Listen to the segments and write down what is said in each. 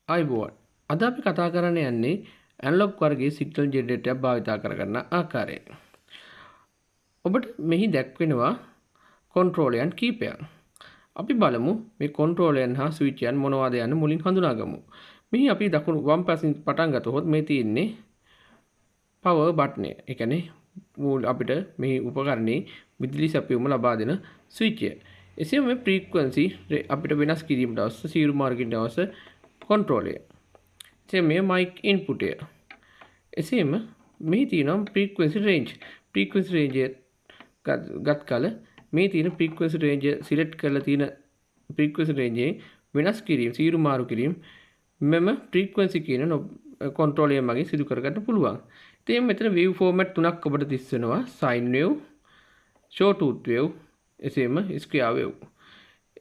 අයිබෝන් අද අපි කතා කරන්න යන්නේ ඇනලොග් වර්ගයේ සිග්නල් ජෙනරේටර් එකක් භාවිත කරගන්න ආකාරය. ඔබට මෙහි දැක්වෙනවා කන්ට්‍රෝලයන් කීපයක්. අපි බලමු මේ කන්ට්‍රෝලයන් හා ස්විච්යන් මොනවද යන්න මුලින් හඳුනාගමු. මෙහි අපි දකුණු වම් පැසින් පටන් ගත්තොත් මේ තියෙන්නේ පවර් බටන් එක. ඒ කියන්නේ මූල අපිට මේ උපකරණේ විදුලි සැපයුම ලබා දෙන ස්විච්ය. එසේම මේ ෆ්‍රීකවන්සි අපිට වෙනස් කිරීමට අවශ්‍ය සීරු මාර්ගින්ට අවශ්‍ය කන්ට්‍රෝලය. එසේ මේ මයික් ඉන්පුට් එක. එසේම මෙහි තියෙනවා ෆ්‍රීකවන්සි රේන්ජ්. ෆ්‍රීකවන්සි රේන්ජ් ගත් කල මේ තියෙන ෆ්‍රීකවන්සි රේන්ජ් සිලෙක්ට් කරලා තියෙන ෆ්‍රීකවන්සි රේන්ජ් එකේ වෙනස් කිරීම සීරු මාරු කිරීම මෙම ෆ්‍රීකවන්සි කියන කන්ට්‍රෝලය මගින් සිදු කරගන්න පුළුවන්. ඉතින් මෙතන වේව් ෆෝමැට් තුනක් ඔබට දිස් වෙනවා. සයින් වේව්, ෂෝටූත් වේව්, එසේම ස්ක්වෙයාර් වේව්.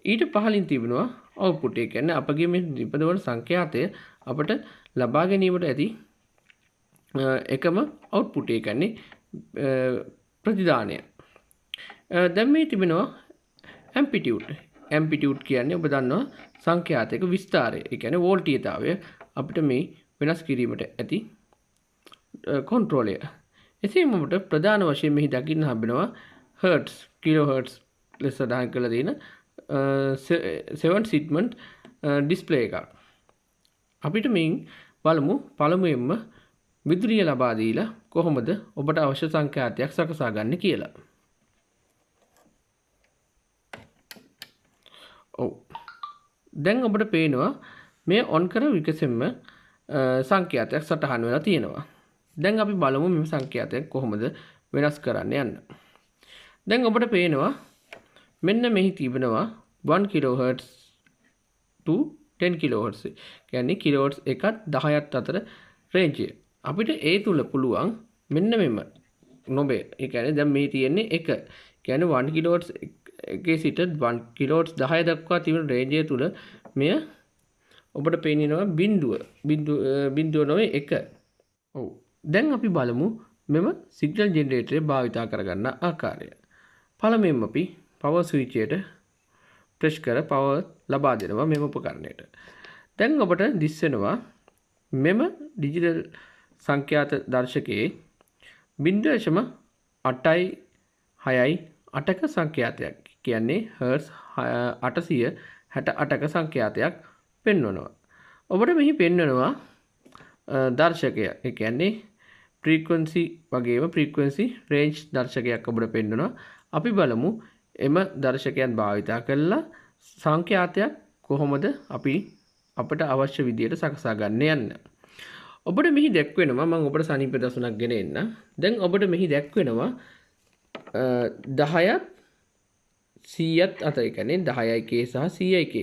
ඊට පහලින් තිබෙනවා අවුට්පුට්. ඒ කියන්නේ අපගේ මේ නිපදවන සංඛ්‍යාතය අපට ලබා ගැනීමට ඇති එකම අවුට්පුට්. ඒ කියන්නේ ප්‍රතිදානය. දැන් මේ තිබෙනවා ඇම්ප්ලිටියුඩ්. ඇම්ප්ලිටියුඩ් කියන්නේ ඔබ දන්නවා සංඛ්‍යාතයක විස්තාරය. ඒ කියන්නේ වෝල්ටීයතාවය අපිට මේ වෙනස් කිරීමට ඇති කන්ට්‍රෝලය. එසේම ඔබට ප්‍රධාන වශයෙන් මෙහි දකින්න හම්බෙනවා හර්ට්ස්, කිලෝ හර්ට්ස් ලෙස සඳහන් කරලා තියෙන 7 සිග්මන්ට් ඩිස්ප්ලේ එකක්. අපිට මේන් බලමු පළමුවෙන්ම විදුලිය ලබා දීලා කොහොමද ඔබට අවශ්‍ය සංඛ්‍යාතයක් සකසා ගන්න කියලා. ඔව්. දැන් ඔබට පේනවා මේ ඔන් කර විකසෙන්න සංඛ්‍යාතයක් සටහන් වෙලා තියෙනවා. දැන් අපි බලමු මේ සංඛ්‍යාතයක් කොහොමද වෙනස් කරන්න යන්න. දැන් ඔබට පේනවා මෙන්න මෙහි තිබෙනවා 1 kHz to 10 kHz. කියන්නේ කිලෝහර්ට්ස් 1ත් 10ත් අතර රේන්ජ් එක. අපිට ඒ තුල පුළුවන් මෙන්න මෙම නොබේ. ඒ කියන්නේ දැන් මේ තියෙන්නේ 1. කියන්නේ 1 kHz එකේ සිට 1 kHz 10 දක්වා තිබෙන රේන්ජ් එක තුල මෙය ඔබට පේනවා බිඳුව නොවේ 1. ඔව්. දැන් අපි බලමු මෙම සිග්නල් ජෙනරේටරේ භාවිත කරගන්න ආකාරය. පළමුවෙන්ම අපි පවර් ස්විච් එකට ප්‍රෙස් කර පවර් ලබා දෙනවා මෙම උපකරණයට. දැන් ඔබට දිස් වෙනවා මෙම ඩිජිටල් සංඛ්‍යාත දර්ශකයේ 0.868ක සංඛ්‍යාතයක්. කියන්නේ හර්ට්ස් 868ක සංඛ්‍යාතයක් පෙන්වනවා. ඔබට මෙහි පෙන්වනවා දර්ශකය. ඒ කියන්නේ ෆ්‍රීකවන්සි වගේම ෆ්‍රීකවන්සි රේන්ජ් දර්ශකයක් ඔබට පෙන්වනවා. අපි බලමු එම දර්ශකයන් භාවිත කරලා සංඛ්‍යාතයක් කොහොමද අපට අවශ්‍ය විදියට සකසා ගන්න යන්න. ඔබට මෙහි දැක්වෙනවා මම ඔබට සනීප දසුණක් ගෙන එන්න. දැන් ඔබට මෙහි දැක්වෙනවා 10ත් 100ත් අතර. ඒ කියන්නේ 10ක සහ 100ක.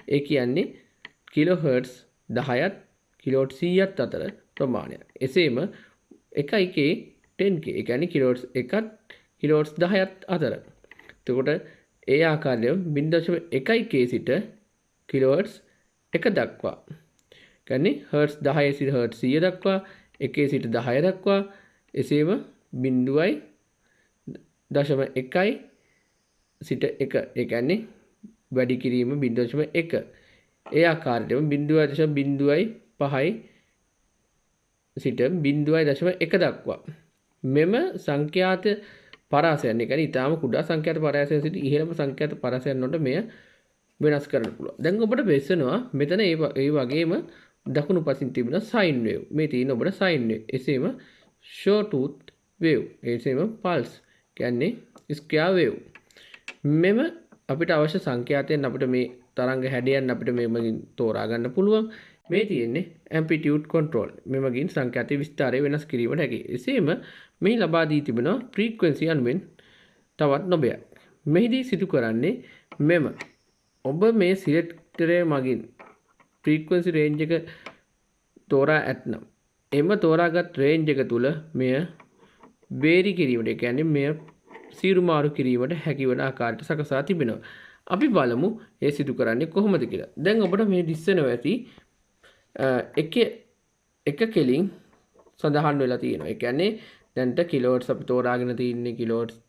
ඒ කියන්නේ කිලෝහර්ට්ස් 10ත් කිලෝහර්ට්ස් 100ත් අතර ප්‍රමාණය. එසේම 1k 10k. ඒ කියන්නේ කිලෝහර්ට්ස් 1ත් කිලෝහර්ට්ස් 10ත් අතර. එතකොට ඒ ආකාරයෙන් 0.1k සිට කිලෝහර්ට්ස් 1 දක්වා. කියන්නේ හර්ට්ස් 10 සිට හර්ට්ස් 100 දක්වා, 1 සිට 10 දක්වා, එසේම 0.1 සිට 1. ඒ කියන්නේ වැඩි කිරීම 0.1. ඒ ආකාරයෙන් 0.05 සිට 0.1 දක්වා. මෙම සංඛ්‍යාත පරාසයන් ඒ කියන්නේ ඊටාම කුඩා සංඛ්‍යාත පරාසයන් සිට ඉහළම සංඛ්‍යාත පරාසයන් වලට මෙය වෙනස් කරන්න පුළුවන්. දැන් ඔබට වෙස්සනවා මෙතන ඒ වගේම දකුණු පසින් තිබෙන සයින් වේව්. මේ තියෙන ඔබට සයින් වේව්. එසේම ෂෝටූත් වේව්. එසේම පල්ස් කියන්නේ ස්ක්වෙයාර් වේව්. මෙම අපිට අවශ්‍ය සංඛ්‍යාතයන් අපිට මේ තරංග හැඩයන් අපිට මේමගින් තෝරා ගන්න පුළුවන්. මේ තියෙන්නේ ඇම්ප්ලිටියුඩ් කන්ට්‍රෝල්. මේමගින් සංඛ්‍යාතයේ විස්තරය වෙනස් කිරීමට හැකියි. එසේම මේ ලබා දී තිබෙනවා ෆ්‍රීකවන්සි අනුවෙන් තවත් නොබයක්. මෙහිදී සිදු කරන්නේ මෙම ඔබ මේ සිලෙක්ටරය මගින් ෆ්‍රීකවන්සි රේන්ජ් එක තෝරා ඇතනම් එම තෝරාගත් රේන්ජ් එක තුල මෙය වේරි කිරීමට ඒ කියන්නේ මෙය සීරු මාරු කිරීමට හැකිවන ආකාරයට සකසා තිබෙනවා. අපි බලමු ඒ සිදු කරන්නේ කොහොමද කියලා. දැන් ඔබට මේ දිස්සනවා ඇති එක කෙලින් සඳහන් වෙලා තියෙනවා. ඒ කියන්නේ දැන්ට කිලෝහර්ට්ස් අපි තෝරාගෙන තින්නේ කිලෝහර්ට්ස්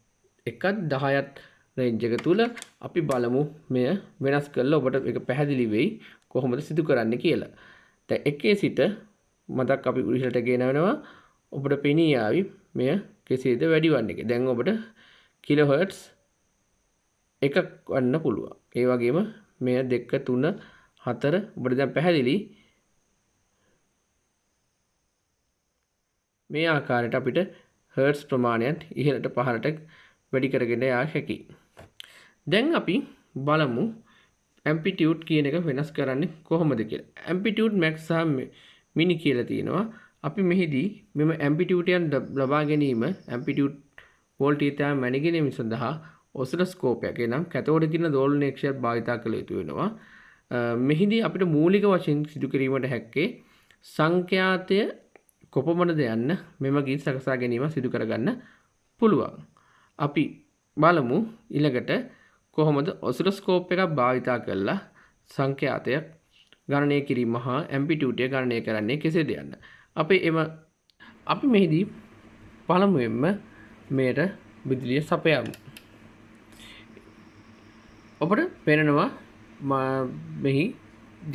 1ත් 10ත් රේන්ජ් එක තුල. අපි බලමු මෙය වෙනස් කරලා ඔබට ඒක පැහැදිලි වෙයි කොහොමද සිදු කරන්නේ කියලා. දැන් 1 සිට මතක් අපි රිසල්ට් එක ගෙනවනවා. ඔබට පෙනී ආවි මෙය කෙසේද වැඩි වන්නේ කියලා. දැන් ඔබට කිලෝහර්ට්ස් එකක් වන්න පුළුවන්. ඒ වගේම මෙය 2 3 4 ඔබට දැන් පැහැදිලි මේ ආකාරයට අපිට හර්ට්ස් ප්‍රමාණයත් ඉහළට පහළට වැඩි කරගෙන යා හැකියි. දැන් අපි බලමු ඇම්ප්ලිටියුඩ් කියන එක වෙනස් කරන්නේ කොහොමද කියලා. ඇම්ප්ලිටියුඩ් මැක්ස් සහ මිනි කියලා තියෙනවා. අපි මෙහිදී මෙම ඇම්ප්ලිටියුඩ් යන ලබා ගැනීම ඇම්ප්ලිටියුඩ් වෝල්ටීයතා මැන ගැනීම සඳහා ඔසිලොස්කෝපයක් එනම් කැතෝඩ දින දෝලනයක්ෂයක් භාවිතා කළ යුතු වෙනවා. මෙහිදී අපිට මූලික වශයෙන් සිදු කිරීමට හැක්කේ සංඛ්‍යාතය කොපමණද යන්න මෙමගින් සකසා ගැනීම සිදු කරගන්න පුළුවන්. අපි බලමු ඊළඟට කොහොමද ඔසිලොස්කෝප් එකක් භාවිතා කරලා සංඛ්‍යාතයක් ගණනය කිරීම හා ඇම්ප්ලිටියුඩ් එක ගණනය කරන්නේ කෙසේද යන්න. අපි මෙහිදී පළමුවෙන්ම මේට විදුලිය සපයමු. ඔබට පේනවා මෙහි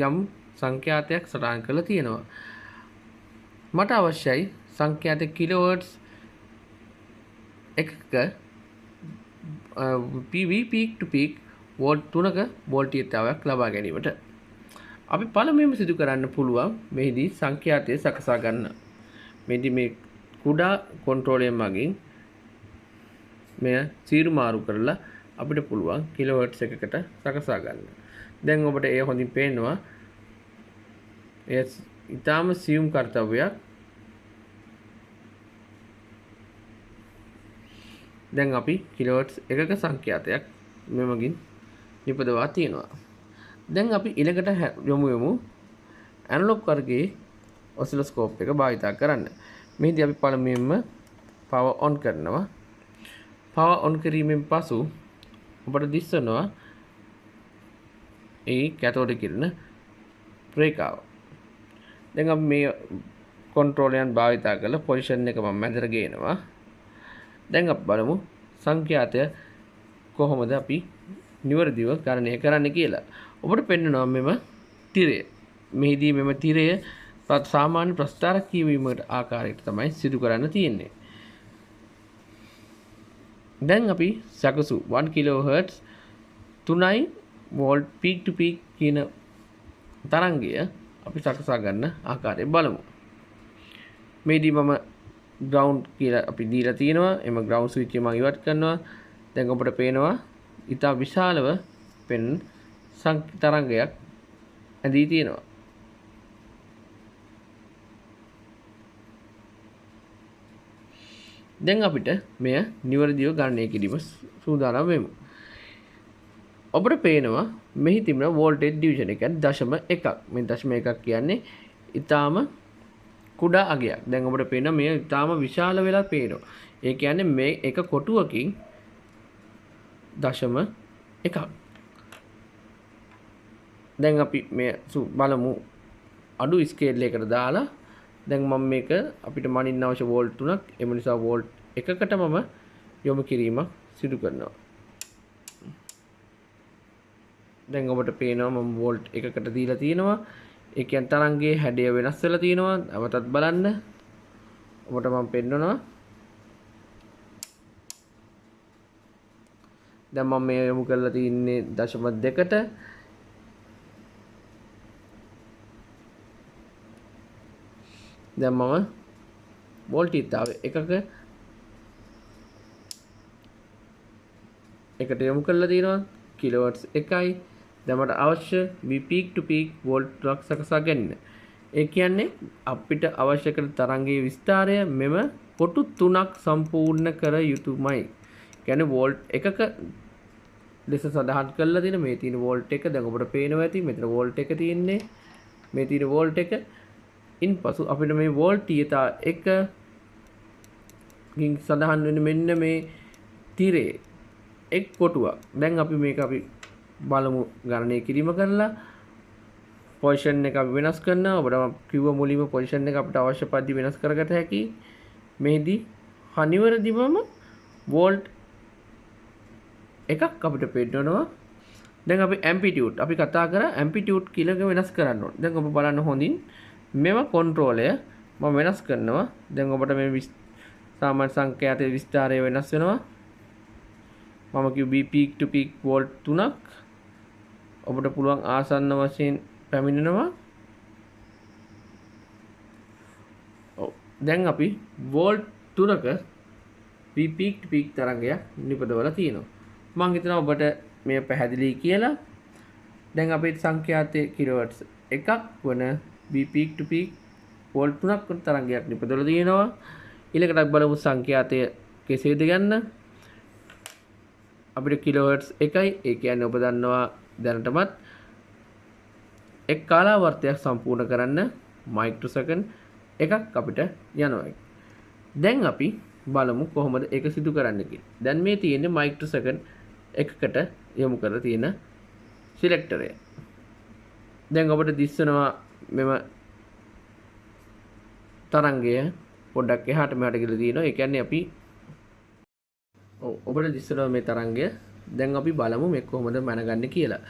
යම් සංඛ්‍යාතයක් සටහන් කරලා තියෙනවා. මට අවශ්‍යයි සංඛ්‍යාත කිලෝහර්ට්ස් එකක PV peak to peak volt 3ක වෝල්ටීයතාවයක් ලබා ගැනීමට. අපි පළමුවෙන්ම සිදු කරන්න පුළුවන් මෙහිදී සංඛ්‍යාතය සකසා ගන්න. මෙහිදී මේ කුඩා කන්ට්‍රෝලර් මගින් මෙය සීරු මාරු කරලා අපිට පුළුවන් කිලෝහර්ට්ස් එකකට සකසා ගන්න. දැන් ඔබට එය හොඳින් පේනවා. එය ඉතාම සියුම් කර්තව්‍යයක්. දැන් අපි කිලෝහර්ට්ස් එකක සංඛ්‍යාතයක් මෙමගින් නිපදවා තියෙනවා. දැන් අපි ඊළඟට යමු ඇනලොග් වර්ගයේ ඔසිලොස්කෝප් එක භාවිතා කරන්න. මෙහිදී අපි පළමුවෙන්ම පවර් ඔන් කරනවා. පවර් ඔන් කිරීමෙන් පසු ඔබට දිස්සනවා ඒ කැතෝඩ කිරණ රේඛාව. දැන් අපි මේ කන්ට්‍රෝලර් භාවිතා කරලා පොසිෂන් එක මම මැදට ගේනවා. දැන් අපි බලමු සංඛ්‍යාතය කොහොමද අපි නිවැරදිව ගණනය කරන්න කියලා. ඔබට පෙන්වනවා මෙම තිරය. මෙහිදී මෙම තිරය සාමාන්‍ය ප්‍රස්ථාර කියවීමට ආකාරයට තමයි සිදු කරන්න තියෙන්නේ. දැන් අපි සකසු 1 කිලෝහර්ට්ස් 3 වෝල්ට් පීක් ටු පීක් කියන තරංගය අපි සකසා ගන්න ආකාරය බලමු. මේදී මම ග්‍රවුන්ඩ් කියලා අපි දීලා තියෙනවා. එම ග්‍රවුන්ඩ් ස්විච් එක මම ඉවත් කරනවා. දැන් ඔබට පේනවා ඉතා විශාලව පෙන් තරංගයක් ඇදී තියෙනවා. දැන් අපිට මෙය නිවැරදිව ගණනය කිරීම සූදානම් වෙමු. ඔබට පේනවා මෙහි තිබෙන වෝල්ටේජ් ඩිවිෂන් එක 0.1ක්. මේ 0.1ක් කියන්නේ ඊටාම කුඩා අගයක්. දැන් ඔබට පේනවා මේ ඊටාම විශාල වෙලා පේනවා. ඒ කියන්නේ මේ එක කොටුවකින් 0.1ක්. දැන් අපි මේ බලමු අඩු ස්කේල් එකකට දාලා. දැන් මම මේක අපිට මනින්න අවශ්‍ය වෝල්ට් 3ක්. එම නිසා වෝල්ට් එකකට මම යොමු කිරීමක් සිදු කරනවා. දැන් ඔබට පේනවා මම වෝල්ට් එකකට දීලා තියෙනවා. ඒ කියන්නේ තරංගයේ හැඩය වෙනස් වෙලා තියෙනවා. අවතත් බලන්න. ඔබට මම පෙන්නනවා. දැන් මම මේ යොමු කරලා තින්නේ 0.2ට. දැන් මම වෝල්ටීයතාවය එකට යොමු කරලා තියෙනවා. කිලෝවට්ස් 1යි. දැන් මට අවශ්‍ය peak to peak වෝල්ට් ක් සකසා ගන්න. ඒ කියන්නේ අපිට අවශ්‍ය කරන තරංගයේ විස්තරය මෙම කොටු 3ක් සම්පූර්ණ කර යුතුමයි. කියන්නේ වෝල්ට් එකක ලෙස සඳහන් කරලා තියෙන මේ තියෙන වෝල්ට් එක දැන් ඔබට පේනවා ඇති. මෙතන වෝල්ට් එක තියෙන්නේ. මේ තියෙන වෝල්ට් එක. ඉන්පසු අපිට මේ වෝල්ටීයතා එක ගින් සඳහන් වෙන මෙන්න මේ තිරේ එක් කොටුවක්. දැන් අපි මේක අපි බලමු ගණනය කිරීම කරලා පොසිෂන් එක අපි වෙනස් කරනවා. ඔබට කිව්ව මුලින්ම පොසිෂන් එක අපිට අවශ්‍ය පරිදි වෙනස් කරගත හැකියි. මෙහිදී අනිවාර්යයෙන්ම වෝල්ට් එකක් අපිට පෙන්නනවා. දැන් අපි ඇම්පිටියුඩ් අපි කතා කරා ඇම්පිටියුඩ් කියලා එක වෙනස් කරන්න ඕනේ. දැන් ඔබ බලන්න හොඳින් මෙව කන්ට්‍රෝලය මම වෙනස් කරනවා. දැන් ඔබට මේ සාමාන්‍ය සංඛ්‍යාතයේ විස්තරය වෙනස් වෙනවා. මම කිව්ව peak to peak වෝල්ට් 3ක් ඔබට පුළුවන් ආසන්න වශයෙන් පැමිණෙනවා. දැන් අපි වෝල්ට් 3ක peak to peak තරංගයක් නිපදවලා තියෙනවා. මම හිතනවා ඔබට මේ පැහැදිලි කියලා. දැන් අපේ සංඛ්‍යාතයේ කිලෝවර්ට්ස් එකක් වන peak to peak වෝල්ට් 3ක් වන තරංගයක් නිපදවලා තියෙනවා. ඊළඟට බලමු සංඛ්‍යාතය කෙසේද ගන්න. අපිට කිලෝහර්ට්ස් 1යි. ඒ කියන්නේ ඔබ දන්නවා දැනටමත් එක් කාලාවර්තයක් සම්පූර්ණ කරන්න මයික්‍රෝසෙකන්ඩ් එකක් අපිට යනවා. දැන් අපි බලමු කොහොමද ඒක සිදු කරන්න කියලා. දැන් මේ තියෙන්නේ මයික්‍රෝසෙකන්ඩ් එකකට යොමු කරලා තියෙන සිලෙක්ටරය. දැන් ඔබට දිස්සනවා මෙම තරංගය පොඩ්ඩක් එහාට මෙහාට ගිහලා තියෙනවා. ඒ කියන්නේ අපි ඔබට දිස්සනවා මේ තරංගය. දැන් අපි බලමු මේක කොහොමද මැනගන්නේ කියලා.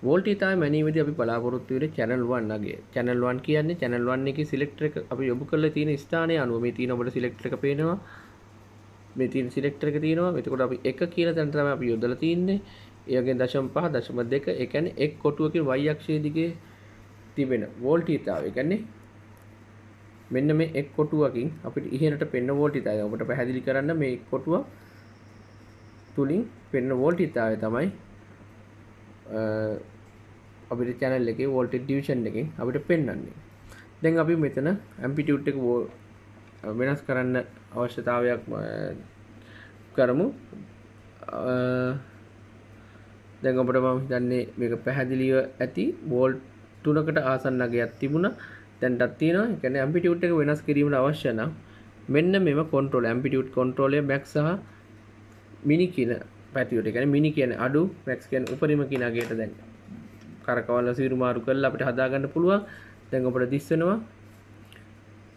වෝල්ටීයතාවය මැනීමේදී අපි බලාපොරොත්තු වෙන්නේ channel 1 නගය. channel 1 කියන්නේ channel 1 එකේ සිලෙක්ටර් එක අපි යොමු කරලා තියෙන ස්ථානය අනුව මේ තියෙන ඔබට සිලෙක්ටර් එක පේනවා. මේ තියෙන සිලෙක්ටර් එක තියෙනවා. එතකොට අපි 1 කියලා තැන තමයි අපි යොදලා තියෙන්නේ. ඒ වගේ 0.5 0.2 ඒ කියන්නේ එක් කොටුවකින් y අක්ෂයේ දිගේ තිබෙන වෝල්ටීයතාවය. ඒ කියන්නේ මෙන්න මේ එක් කොටුවකින් අපිට ඉහළට පෙන්න වෝල්ටීයතාවය. ඔබට පැහැදිලි කරන්න මේ එක් කොටුව තුලින් පෙන්න වෝල්ටීයතාවය තමයි අපිට channel එකේ voltage division එකෙන් අපිට පෙන්වන්නේ. දැන් අපි මෙතන amplitude එක වෙනස් කරන්න අවශ්‍යතාවයක් කරමු. දැන් අපිට මම හිතන්නේ මේක පැහැදිලිව ඇති වෝල්ට් 3කට ආසන්න නගයක් තිබුණා. දැන්ටත් තියෙනවා. ඒ කියන්නේ amplitude එක වෙනස් කිරීමට අවශ්‍ය නම් මෙන්න මෙම control amplitude controller max සහ mini කියන පැතිවලට. ඒ කියන්නේ mini කියන්නේ අඩු, max කියන්නේ උපරිම කියන අගයට දැන් කරකවල සිරු මාරු කරලා අපිට හදා ගන්න පුළුවන්. දැන් අපිට දිස් වෙනවා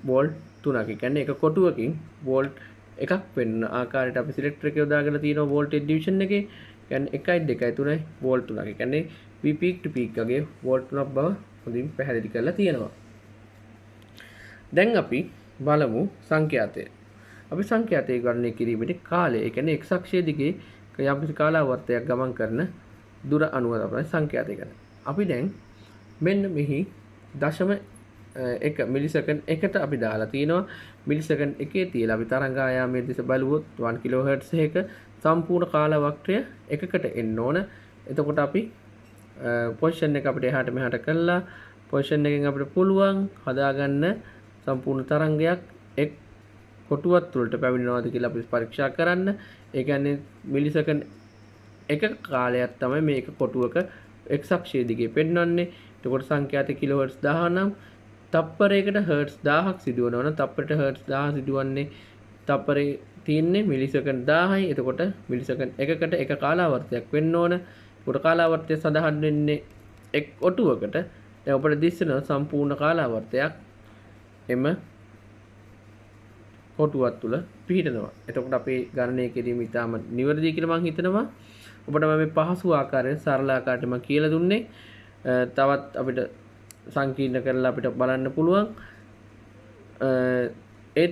වෝල්ට් 3ක්. ඒ කියන්නේ එක කොටුවකින් වෝල්ට් එකක් වෙන්න ආකාරයට අපි සිලෙක්ටර් එක යොදාගෙන තියෙනවා වෝල්ටේජ් ඩිවිෂන් එකේ. කියන්නේ 1යි 2යි 3යි වෝල්ට් 3ක්. ඒ කියන්නේ peak to peak වගේ වෝල්ට් 3ක් බව හොඳින් පැහැදිලි කරලා තියෙනවා. දැන් අපි බලමු සංඛ්‍යාතය. අපි සංඛ්‍යාතය ගණනය කිරීමේදී කාලය, ඒ කියන්නේ x අක්ෂයේ දිගේ යම්කිසි කාලාවර්තයක් ගමන් කරන දුර අනුව තමයි සංඛ්‍යාතය ගන්න. අපි දැන් මෙන්න මෙහි 0.1 මිලිසෙකන්ඩ් එකට අපි දාලා තිනවා. මිලිසෙකන්ඩ් එකේ තියලා අපි තරංග ආයාමයේ දිස බලුවොත් 1 කිලෝහර්ට්ස් එක සම්පූර්ණ කාල වක්‍රය එකකට එන්න ඕන. එතකොට අපි පොසිෂන් එක අපිට එහාට මෙහාට කළා පොසිෂන් එකෙන් අපිට පුළුවන් හදාගන්න සම්පූර්ණ තරංගයක් එක් කොටුවක් තුළට පැමිණෙනවාද කියලා අපි පරීක්ෂා කරන්න. ඒ කියන්නේ මිලිසෙකන්ඩ් එක කාලයක් තමයි මේක කොටුවක x අක්ෂයේ දිගේ පෙන්වන්නේ. එතකොට සංඛ්‍යාත කිලෝහර්ට්ස් 1000 නම් තප්පරයකට හර්ට්ස් 1000ක් සිදුවනවා නම් තප්පරයට හර්ට්ස් 1000 සිදුවන්නේ තප්පරේ තියෙන්නේ මිලිසෙකන්ඩ් 1000යි. එතකොට මිලිසෙකන්ඩ් එකකට එක කාලාවර්තයක් වෙන්න ඕන. ඒකට කාලාවර්තය සඳහන් වෙන්නේ එක් කොටුවකට. දැන් අපිට දිස්සන සම්පූර්ණ කාලාවර්තයක් එම කොටුවක් තුල පිහිටනවා. එතකොට අපේ ගණනය කිරීම ඉතාම නිවැරදි කියලා මම හිතනවා. ඔබට මම මේ පහසු ආකාරයෙන් සරල ආකාරයට මම කියලා දුන්නේ. තවත් අපිට සංකීර්ණ කරලා අපිට බලන්න පුළුවන්. ඒ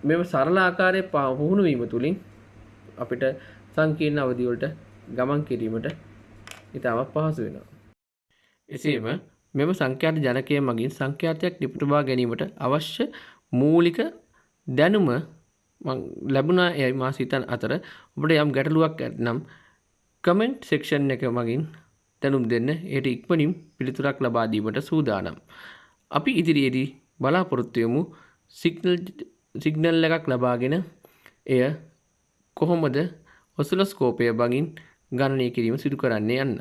මේ සරල ආකාරයේ පුහුණු වීම තුලින් අපිට සංකීර්ණ අවධි වලට ගමන් කිරීමට ඉතාමත් පහසු වෙනවා. එසේම මෙම සංඛ්‍යාත ජනකය මගින් සංඛ්‍යාතයක් නිපදවා ගැනීමට අවශ්‍ය මූලික දැනුම ලැබුණා යයි මා සිතන අතර ඔබට යම් ගැටලුවක් ඇතනම් කමෙන්ට් සෙක්ෂන් එක මගින් දැනුම් දෙන්න. ඒට ඉක්මනින් පිළිතුරක් ලබා දීමට සූදානම්. අපි ඉදිරියේදී බලාපොරොත්තු වෙමු සිග්නල් එකක් ලබාගෙන එය කොහොමද ඔසිලොස්කෝපය මගින් ගණනය කිරීම සිදු කරන්නේ යන්න.